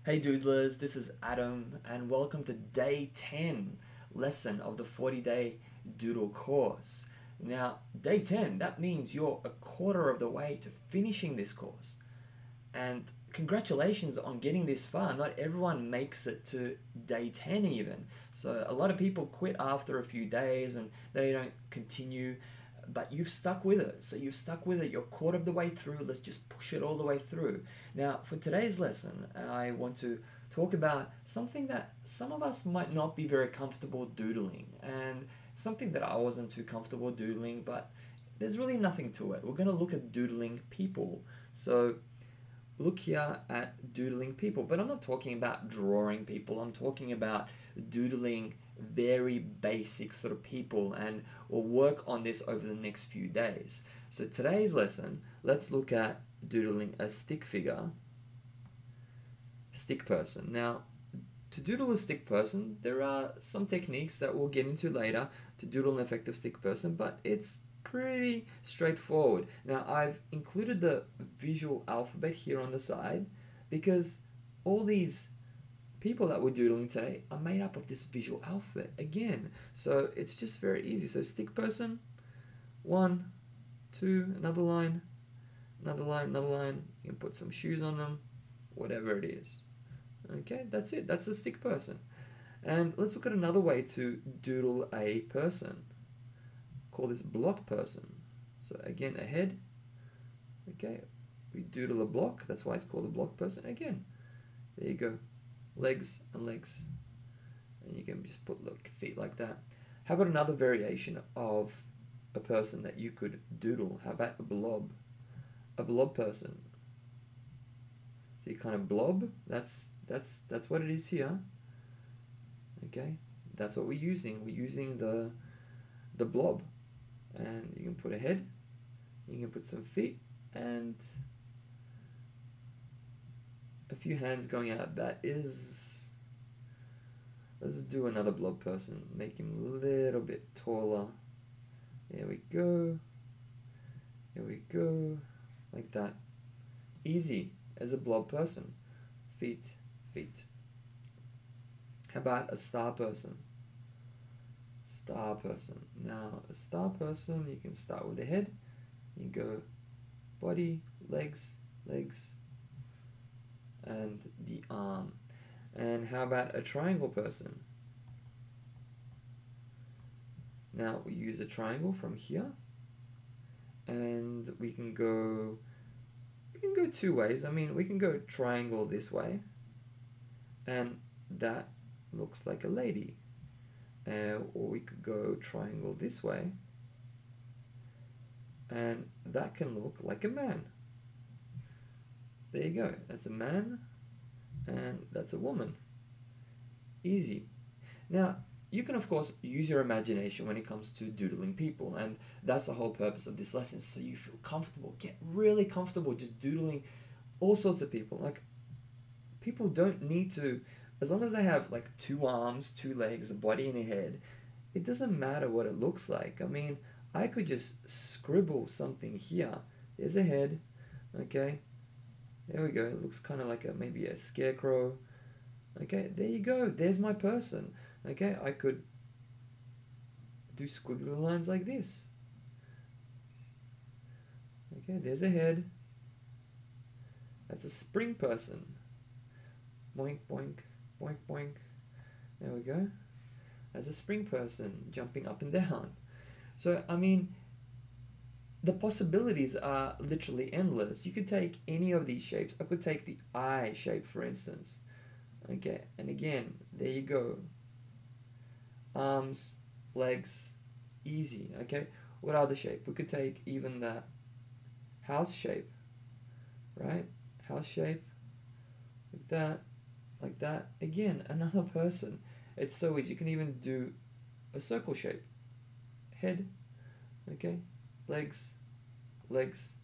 Hey Doodlers, this is Adam and welcome to day 10 lesson of the 40-day Doodle course. Now, day 10, that means you're a quarter of the way to finishing this course. And congratulations on getting this far. Not everyone makes it to day 10 even. So a lot of people quit after a few days and they don't continue, but you've stuck with it. So you've stuck with it. You're a quarter of the way through. Let's just push it all the way through. Now, for today's lesson, I want to talk about something that some of us might not be very comfortable doodling, and something that I wasn't too comfortable doodling, but there's really nothing to it. We're going to look at doodling people. So look here at doodling people, but I'm not talking about drawing people. I'm talking about doodling very basic sort of people, and we'll work on this over the next few days. So today's lesson, let's look at doodling a stick figure, stick person. Now, to doodle a stick person, there are some techniques that we'll get into later to doodle an effective stick person, but it's pretty straightforward. Now, I've included the visual alphabet here on the side because all these people that we're doodling today are made up of this visual alphabet again. So it's just very easy. So stick person, 1, 2, another line, another line, another line. You can put some shoes on them, whatever it is. Okay, that's it. That's a stick person. And let's look at another way to doodle a person. Call this block person. So again, a head. Okay, we doodle a block. That's why it's called a block person. Again, there you go. Legs and legs. And you can just put feet like that. How about another variation of a person that you could doodle? How about a blob? A blob person. So you kind of blob. That's what it is here. Okay, that's what we're using. We're using the blob. And you can put a head, you can put some feet, and a few hands going out. That is, let's do another blob person. Make him a little bit taller. There we go. There we go. Like that. Easy as a blob person. Feet, feet. How about a star person? Star person. Now, a star person, you can start with the head. You go body, legs, legs, and the arm. And how about a triangle person? Now, we use a triangle from here. And we can go two ways. I mean, we can go triangle this way. And that looks like a lady. Or we could go triangle this way, and that can look like a man. There you go. That's a man, and that's a woman. Easy. Now, you can of course use your imagination when it comes to doodling people, and that's the whole purpose of this lesson, so you feel comfortable. Get really comfortable just doodling all sorts of people. Like, people don't need to, as long as they have like 2 arms, 2 legs, a body and a head, it doesn't matter what it looks like. I mean, I could just scribble something here. There's a head, okay? There we go. It looks kind of like maybe a scarecrow. Okay, there you go. There's my person. Okay, I could do squiggly lines like this. Okay, there's a head. That's a spring person. Boink, boink. Boink, boink. There we go. As a spring person jumping up and down. So, I mean, the possibilities are literally endless. You could take any of these shapes. I could take the eye shape, for instance. Okay, and again, there you go. Arms, legs, easy. Okay, what other shape? We could take even that house shape, right? House shape, like that. Like that. Again, another person. It's so easy. You can even do a circle shape. Head. Okay. Legs. Legs.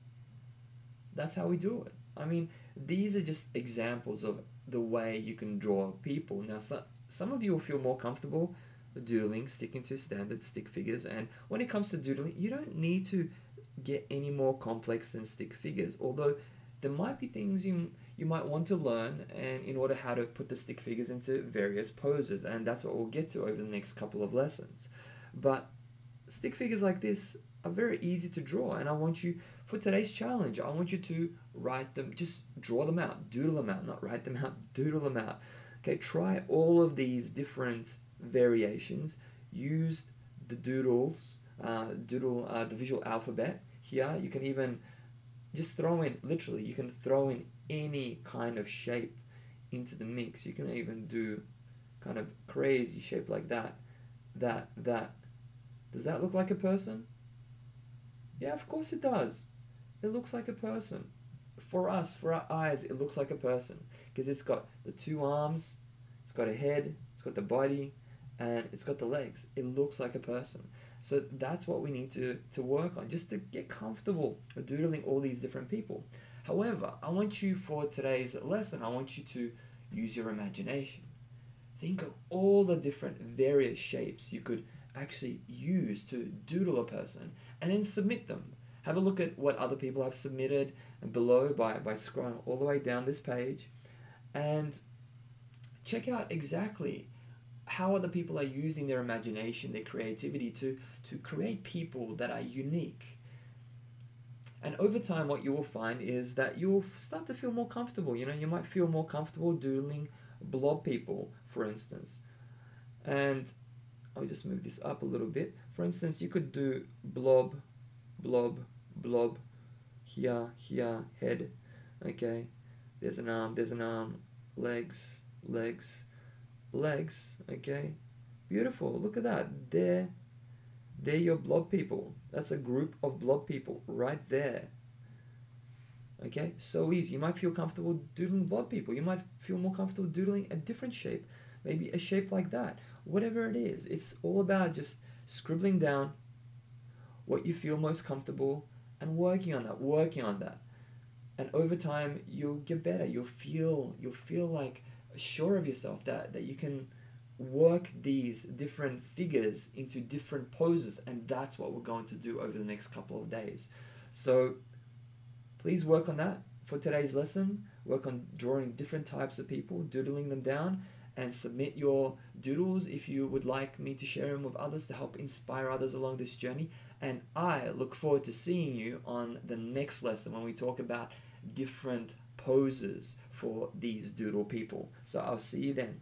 That's how we do it. I mean, these are just examples of the way you can draw people. Now, some of you will feel more comfortable doodling, sticking to standard stick figures. And when it comes to doodling, you don't need to get any more complex than stick figures. Although there might be things you might want to learn, and in order how to put the stick figures into various poses, and that's what we'll get to over the next couple of lessons. But stick figures like this are very easy to draw, and I want you, for today's challenge, I want you to write them, just draw them out, doodle them out, not write them out, doodle them out. Okay, try all of these different variations. Use the doodles, the visual alphabet here. You can even just throw in, literally, you can throw in any kind of shape into the mix. You can even do kind of crazy shape like that. Does that look like a person? Yeah, of course it does. It looks like a person. For us, for our eyes, it looks like a person because it's got the two arms, it's got a head, it's got the body, and it's got the legs. It looks like a person. So that's what we need to work on, just to get comfortable with doodling all these different people. However, I want you, for today's lesson, I want you to use your imagination. Think of all the different various shapes you could actually use to doodle a person, and then submit them. Have a look at what other people have submitted below by scrolling all the way down this page, and check out exactly how other people are using their imagination, their creativity to create people that are unique. And over time, what you will find is that you'll start to feel more comfortable. You know, you might feel more comfortable doodling blob people, for instance. And I'll just move this up a little bit. For instance, you could do blob, blob, blob, here, head. Okay, there's an arm, legs, legs, legs. Okay, beautiful. Look at that. They're your blob people. That's a group of blob people right there. Okay, so easy. You might feel comfortable doodling blob people. You might feel more comfortable doodling a different shape, maybe a shape like that. Whatever it is, it's all about just scribbling down what you feel most comfortable and working on that. And over time, you'll get better. You'll feel like sure of yourself that you can work these different figures into different poses, and that's what we're going to do over the next couple of days. So please work on that for today's lesson. Work on drawing different types of people, doodling them down, and submit your doodles if you would like me to share them with others to help inspire others along this journey. And I look forward to seeing you on the next lesson when we talk about different poses for these doodle people. So I'll see you then.